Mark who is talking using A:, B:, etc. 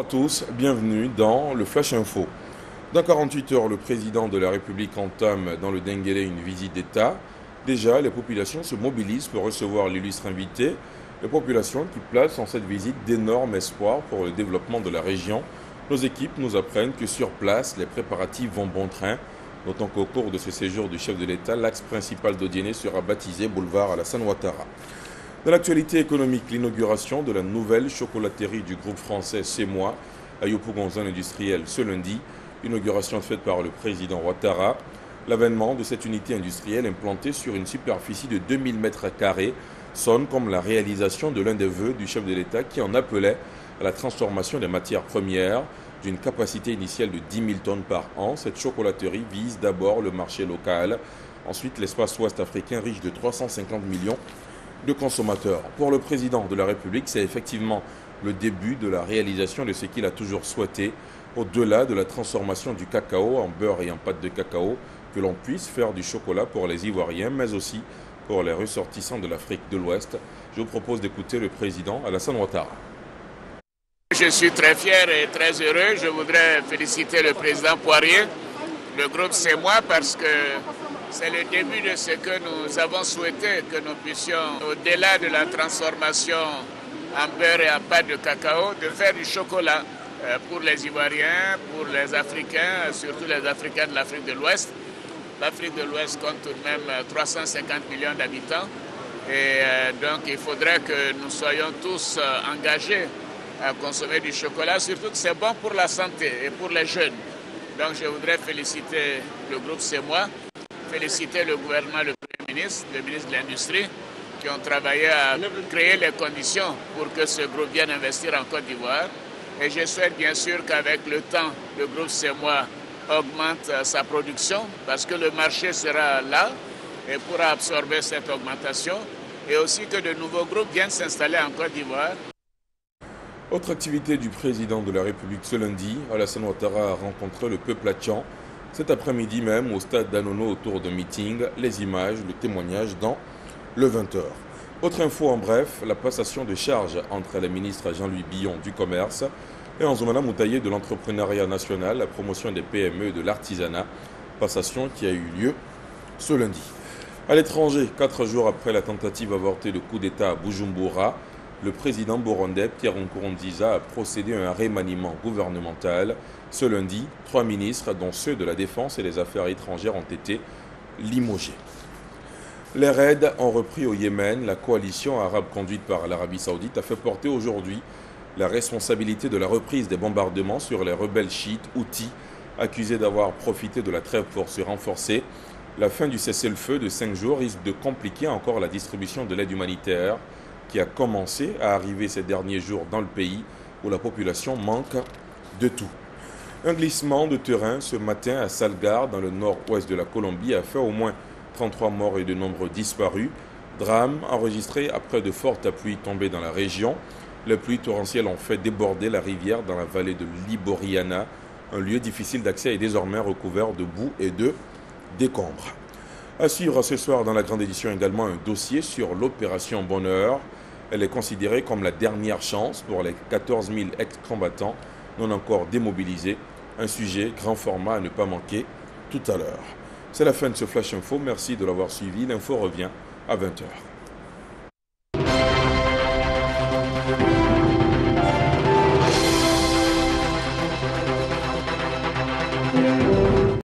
A: tous, bienvenue dans le Flash Info. Dans 48 heures, le président de la République entame dans le Denguélé une visite d'État. Déjà, les populations se mobilisent pour recevoir l'illustre invité. Les populations qui placent en cette visite d'énormes espoirs pour le développement de la région. Nos équipes nous apprennent que sur place, les préparatifs vont bon train. Notons qu'au cours de ce séjour du chef de l'État, l'axe principal d'Odiéné sera baptisé boulevard Alassane Ouattara. Dans l'actualité économique, l'inauguration de la nouvelle chocolaterie du groupe français CEMOA à Yopougon, zone industrielle, ce lundi. Inauguration faite par le président Ouattara. L'avènement de cette unité industrielle implantée sur une superficie de 2000 m² sonne comme la réalisation de l'un des vœux du chef de l'État qui en appelait à la transformation des matières premières. D'une capacité initiale de 10 000 tonnes par an, cette chocolaterie vise d'abord le marché local, ensuite l'espace ouest africain riche de 350 millions de consommateurs. Pour le président de la République, c'est effectivement le début de la réalisation de ce qu'il a toujours souhaité, au-delà de la transformation du cacao en beurre et en pâte de cacao, que l'on puisse faire du chocolat pour les Ivoiriens, mais aussi pour les ressortissants de l'Afrique de l'Ouest. Je vous propose d'écouter le président Alassane Ouattara.
B: Je suis très fier et très heureux. Je voudrais féliciter le président Poirier, le groupe CEMOA, parce que c'est le début de ce que nous avons souhaité, que nous puissions, au-delà de la transformation en beurre et en pâte de cacao, de faire du chocolat pour les Ivoiriens, pour les Africains, surtout les Africains de l'Afrique de l'Ouest. L'Afrique de l'Ouest compte tout de même 350 millions d'habitants et donc il faudrait que nous soyons tous engagés à consommer du chocolat, surtout que c'est bon pour la santé et pour les jeunes. Donc je voudrais féliciter le groupe CEMOA, féliciter le gouvernement, le Premier ministre, le ministre de l'Industrie, qui ont travaillé à créer les conditions pour que ce groupe vienne investir en Côte d'Ivoire. Et je souhaite bien sûr qu'avec le temps, le groupe CEMOA augmente sa production parce que le marché sera là et pourra absorber cette augmentation. Et aussi que de nouveaux groupes viennent s'installer en Côte d'Ivoire.
A: Autre activité du président de la République ce lundi, Alassane Ouattara a rencontré le peuple Atchan. Cet après-midi même, au stade d'Anono autour d'un meeting, les images, le témoignage dans le 20h. Autre info en bref, la passation de charges entre le ministre Jean-Louis Billon du Commerce et Anzoumana Moutaye de l'entrepreneuriat national, la promotion des PME et de l'artisanat, passation qui a eu lieu ce lundi. À l'étranger, 4 jours après la tentative avortée de coup d'État à Bujumbura, le président burundais Pierre Nkurunziza a procédé à un remaniement gouvernemental. Ce lundi, 3 ministres, dont ceux de la Défense et des Affaires étrangères, ont été limogés. Les raids ont repris au Yémen. La coalition arabe conduite par l'Arabie saoudite a fait porter aujourd'hui la responsabilité de la reprise des bombardements sur les rebelles chiites houthis, accusés d'avoir profité de la trêve pour se renforcer. La fin du cessez-le-feu de 5 jours risque de compliquer encore la distribution de l'aide humanitaire qui a commencé à arriver ces derniers jours dans le pays où la population manque de tout. Un glissement de terrain ce matin à Salgar, dans le nord-ouest de la Colombie, a fait au moins 33 morts et de nombreux disparus. Drame enregistré après de fortes pluies tombées dans la région. Les pluies torrentielles ont fait déborder la rivière dans la vallée de l'Iboriana. Un lieu difficile d'accès est désormais recouvert de boue et de décombres. À suivre ce soir dans la grande édition également un dossier sur l'opération Bonheur. Elle est considérée comme la dernière chance pour les 14 000 ex-combattants non encore démobilisés. Un sujet grand format à ne pas manquer tout à l'heure. C'est la fin de ce Flash Info. Merci de l'avoir suivi. L'info revient à 20h.